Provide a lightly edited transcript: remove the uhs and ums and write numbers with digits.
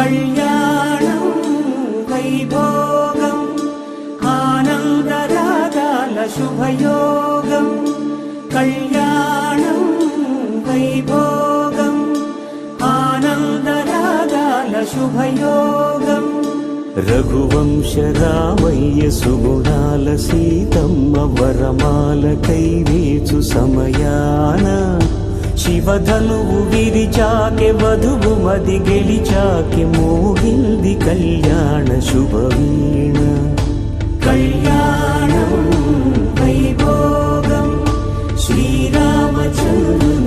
కళ్యాణం వైభోగం ఆనందరాగాల శుభయోగం కళ్యాణం వైభోగం ఆనందరాగాల శుభయోగం రఘువంశ రామయ్య సుగుణాల సీతమ్మ వరమాల కైవేచు సమయాన శివధనువు విరిచాకె వధువు మది గెలిచాకె మోగింది కళ్యాణ శుభవీణ కళ్యాణం వైభోగం శ్రీరామచంద్ర